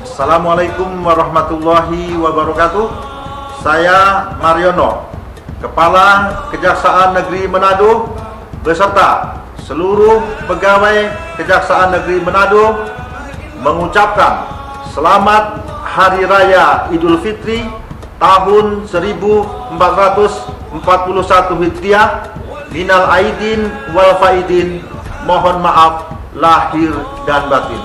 Assalamualaikum warahmatullahi wabarakatuh. Saya Mariono, Kepala Kejaksaan Negeri Manado, beserta seluruh pegawai Kejaksaan Negeri Manado mengucapkan Selamat Hari Raya Idul Fitri tahun 1441 Hijriah. Minal aidin wal faidin. Mohon maaf lahir dan batin.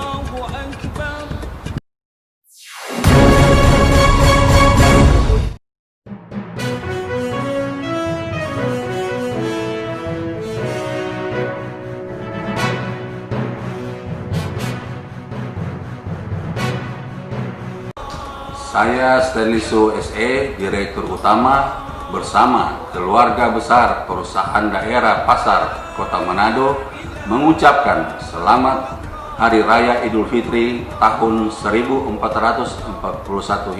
Saya Staniso SE, Direktur Utama bersama keluarga besar Perusahaan Daerah Pasar Kota Manado mengucapkan Selamat Hari Raya Idul Fitri tahun 1441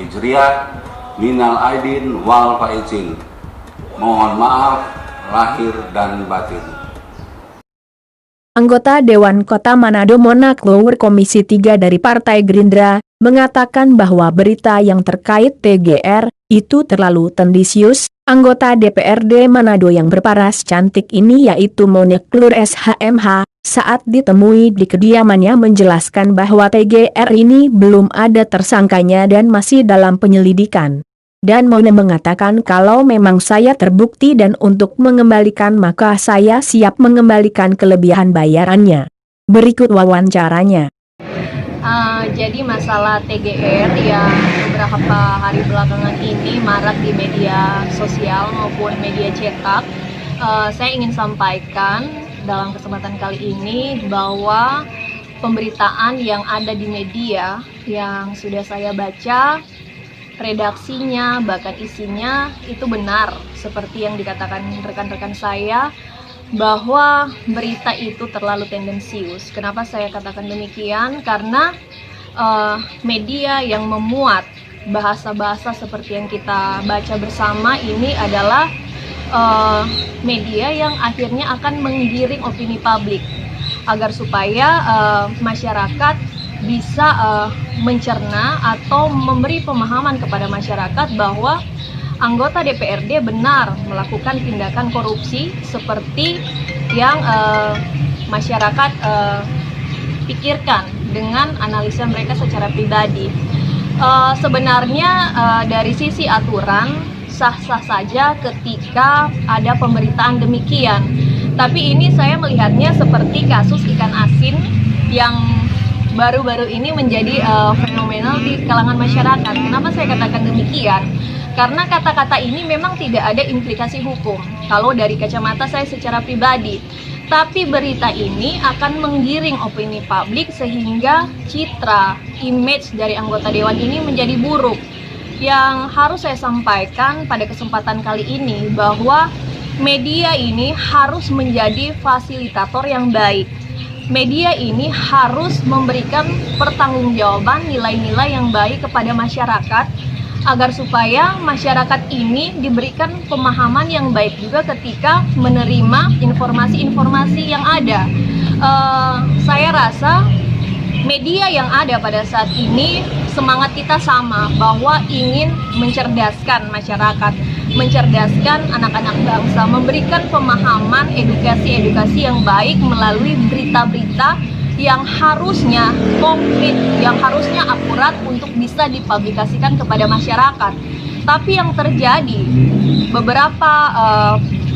Hijriah. Minal aidin wal faizin. Mohon maaf lahir dan batin. Anggota Dewan Kota Manado Monaklower Komisi 3 dari Partai Gerindra mengatakan bahwa berita yang terkait TGR itu terlalu tendensius. Anggota DPRD Manado yang berparas cantik ini yaitu Monaklower SHMH saat ditemui di kediamannya menjelaskan bahwa TGR ini belum ada tersangkanya dan masih dalam penyelidikan. Dan Mona mengatakan kalau memang saya terbukti dan untuk mengembalikan maka saya siap mengembalikan kelebihan bayarannya. Berikut wawancaranya. Jadi masalah TGR yang beberapa hari belakangan ini marak di media sosial maupun media cetak, saya ingin sampaikan dalam kesempatan kali ini bahwa pemberitaan yang ada di media yang sudah saya baca, redaksinya bahkan isinya itu benar seperti yang dikatakan rekan-rekan saya, bahwa berita itu terlalu tendensius. Kenapa saya katakan demikian? Karena media yang memuat bahasa-bahasa seperti yang kita baca bersama ini adalah media yang akhirnya akan menggiring opini publik agar supaya masyarakat bisa mencerna atau memberi pemahaman kepada masyarakat bahwa anggota DPRD benar melakukan tindakan korupsi seperti yang masyarakat pikirkan dengan analisa mereka secara pribadi. Sebenarnya dari sisi aturan sah-sah saja ketika ada pemberitaan demikian. Tapi ini saya melihatnya seperti kasus ikan asin yang baru-baru ini menjadi fenomenal di kalangan masyarakat. Kenapa saya katakan demikian? Karena kata-kata ini memang tidak ada implikasi hukum kalau dari kacamata saya secara pribadi. Tapi berita ini akan menggiring opini publik sehingga citra, image dari anggota dewan ini menjadi buruk. Yang harus saya sampaikan pada kesempatan kali ini bahwa media ini harus menjadi fasilitator yang baik. Media ini harus memberikan pertanggungjawaban nilai-nilai yang baik kepada masyarakat agar supaya masyarakat ini diberikan pemahaman yang baik juga ketika menerima informasi-informasi yang ada. Saya rasa media yang ada pada saat ini semangat kita sama bahwa ingin mencerdaskan masyarakat, mencerdaskan anak-anak bangsa, memberikan pemahaman edukasi-edukasi yang baik melalui berita-berita yang harusnya konkret, yang harusnya akurat untuk bisa dipublikasikan kepada masyarakat. Tapi yang terjadi beberapa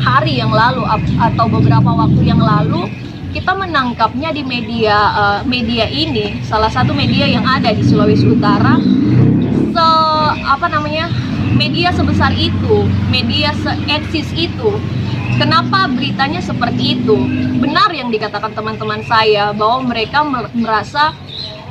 hari yang lalu atau beberapa waktu yang lalu, kita menangkapnya di media ini, salah satu media yang ada di Sulawesi Utara, media sebesar itu, media se-eksis itu. Kenapa beritanya seperti itu? Benar yang dikatakan teman-teman saya bahwa mereka merasa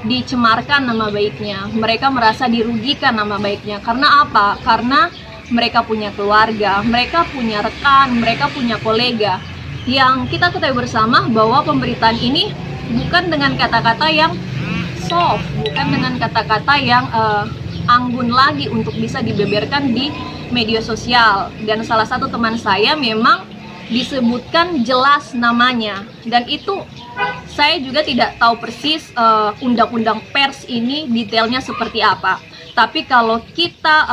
dicemarkan nama baiknya, mereka merasa dirugikan nama baiknya. Karena apa? Karena mereka punya keluarga, mereka punya rekan, mereka punya kolega. Yang kita ketahui bersama bahwa pemberitaan ini bukan dengan kata-kata yang soft, bukan dengan kata-kata yang anggun lagi untuk bisa dibeberkan di media sosial. Dan salah satu teman saya memang disebutkan jelas namanya, dan itu saya juga tidak tahu persis undang-undang pers ini detailnya seperti apa. Tapi kalau kita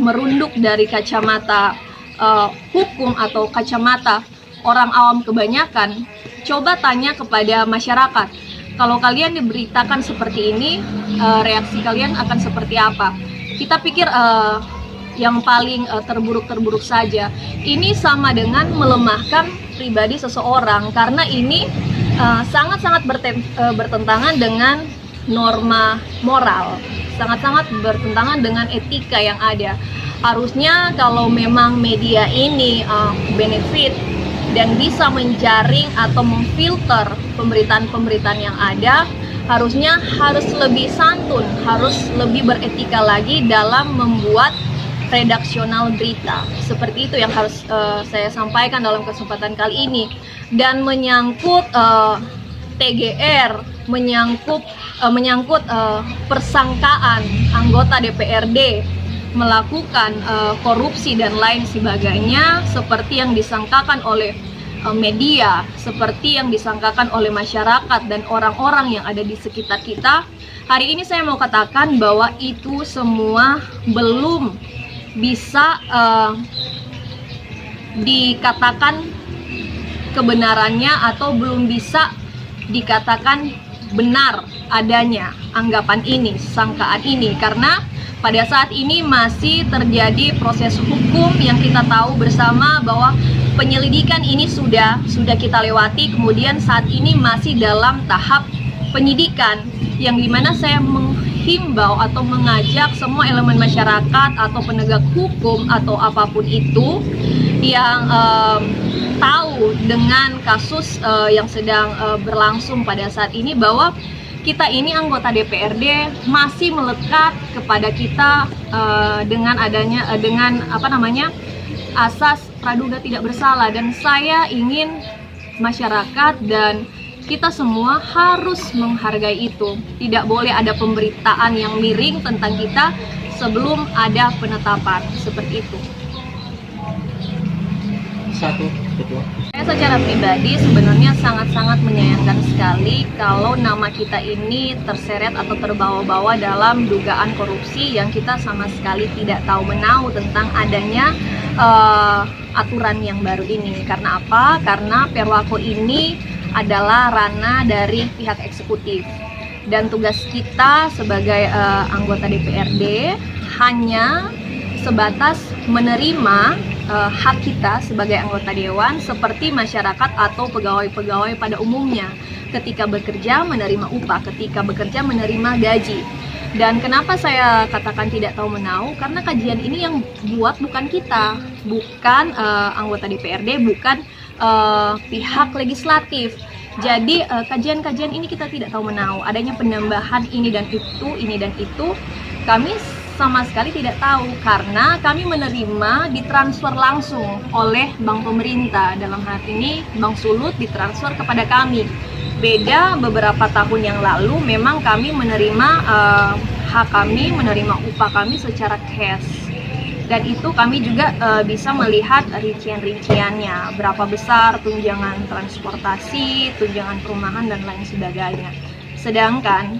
merunduk dari kacamata hukum atau kacamata orang awam kebanyakan, coba tanya kepada masyarakat. Kalau kalian diberitakan seperti ini, reaksi kalian akan seperti apa? Kita pikir yang paling terburuk-terburuk saja. Ini sama dengan melemahkan pribadi seseorang, karena ini sangat-sangat bertentangan dengan norma moral, sangat-sangat bertentangan dengan etika yang ada. Harusnya kalau memang media ini benefit dan bisa menjaring atau memfilter pemberitaan-pemberitaan yang ada, harusnya harus lebih santun, harus lebih beretika lagi dalam membuat redaksional berita. Seperti itu yang harus saya sampaikan dalam kesempatan kali ini. Dan menyangkut TGR, menyangkut persangkaan anggota DPRD melakukan korupsi dan lain sebagainya, seperti yang disangkakan oleh media, seperti yang disangkakan oleh masyarakat dan orang-orang yang ada di sekitar kita. Hari ini saya mau katakan bahwa itu semua belum bisa dikatakan kebenarannya, atau belum bisa dikatakan benar adanya anggapan ini, sangkaan ini, karena pada saat ini masih terjadi proses hukum yang kita tahu bersama bahwa penyelidikan ini sudah kita lewati, kemudian saat ini masih dalam tahap penyidikan, yang dimana saya menghimbau atau mengajak semua elemen masyarakat atau penegak hukum atau apapun itu yang tahu dengan kasus yang sedang berlangsung pada saat ini, bahwa kita ini anggota DPRD masih melekat kepada kita dengan adanya asas praduga tidak bersalah. Dan saya ingin masyarakat dan kita semua harus menghargai itu. Tidak boleh ada pemberitaan yang miring tentang kita sebelum ada penetapan seperti itu. Ketua. Saya secara pribadi sebenarnya sangat-sangat menyayangkan sekali kalau nama kita ini terseret atau terbawa-bawa dalam dugaan korupsi yang kita sama sekali tidak tahu menahu tentang adanya aturan yang baru ini. Karena apa? Karena Perwako ini adalah ranah dari pihak eksekutif, dan tugas kita sebagai anggota DPRD hanya sebatas menerima hak kita sebagai anggota dewan seperti masyarakat atau pegawai-pegawai pada umumnya. Ketika bekerja menerima upah, ketika bekerja menerima gaji. Dan kenapa saya katakan tidak tahu menahu? Karena kajian ini yang buat bukan kita, bukan anggota DPRD, bukan pihak legislatif. Jadi kajian-kajian ini kita tidak tahu menahu. Adanya penambahan ini dan itu, kami sama sekali tidak tahu, karena kami menerima ditransfer langsung oleh bank pemerintah. Dalam hal ini Bank Sulut ditransfer kepada kami. Beda beberapa tahun yang lalu, memang kami menerima hak kami, menerima upah kami secara cash. Dan itu kami juga bisa melihat rincian-rinciannya, berapa besar tunjangan transportasi, tunjangan perumahan, dan lain sebagainya. Sedangkan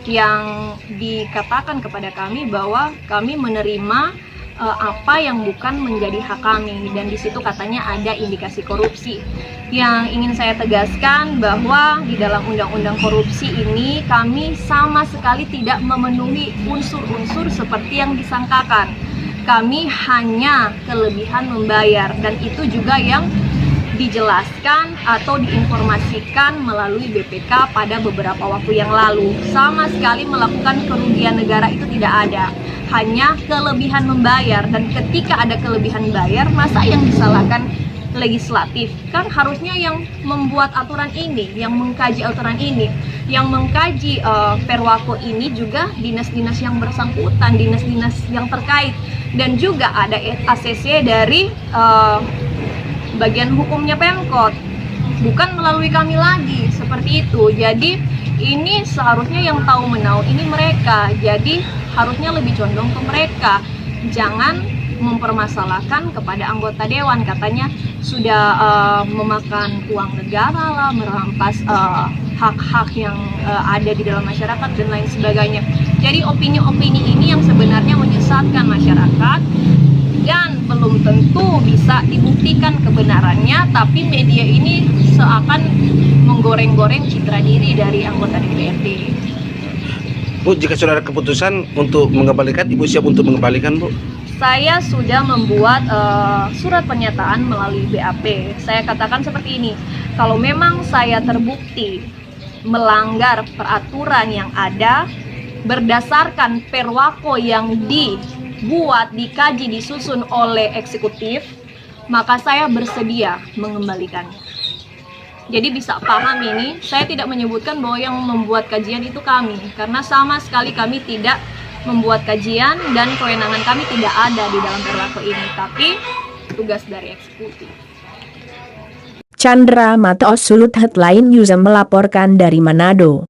yang dikatakan kepada kami bahwa kami menerima apa yang bukan menjadi hak kami, dan di situ katanya ada indikasi korupsi. Yang ingin saya tegaskan bahwa di dalam undang-undang korupsi ini kami sama sekali tidak memenuhi unsur-unsur seperti yang disangkakan. Kami hanya kelebihan membayar, dan itu juga yang dijelaskan atau diinformasikan melalui BPK pada beberapa waktu yang lalu. Sama sekali melakukan kerugian negara itu tidak ada, hanya kelebihan membayar. Dan ketika ada kelebihan bayar, masa yang disalahkan legislatif? Kan harusnya yang membuat aturan ini, yang mengkaji aturan ini, yang mengkaji Perwako ini juga dinas-dinas yang bersangkutan, dinas-dinas yang terkait, dan juga ada ACC dari bagian hukumnya Pemkot, bukan melalui kami lagi, seperti itu. Jadi ini seharusnya yang tahu menahu ini mereka, jadi harusnya lebih condong ke mereka. Jangan mempermasalahkan kepada anggota dewan, katanya sudah memakan uang negara lah, merampas hak-hak yang ada di dalam masyarakat dan lain sebagainya. Jadi opini-opini ini yang sebenarnya menyesatkan masyarakat dan belum tentu bisa dibuktikan kebenarannya, tapi media ini seakan menggoreng-goreng citra diri dari anggota DPRD. Bu, jika sudah ada keputusan untuk mengembalikan, Ibu siap untuk mengembalikan, Bu? Saya sudah membuat surat pernyataan melalui BAP. Saya katakan seperti ini, kalau memang saya terbukti melanggar peraturan yang ada berdasarkan perwako yang dibuat, dikaji, disusun oleh eksekutif, maka saya bersedia mengembalikannya. Jadi bisa paham ini, saya tidak menyebutkan bahwa yang membuat kajian itu kami, karena sama sekali kami tidak membuat kajian dan kewenangan kami tidak ada di dalam perwako ini, tapi tugas dari eksekutif. Chandra Mata Sulut Headline News melaporkan dari Manado.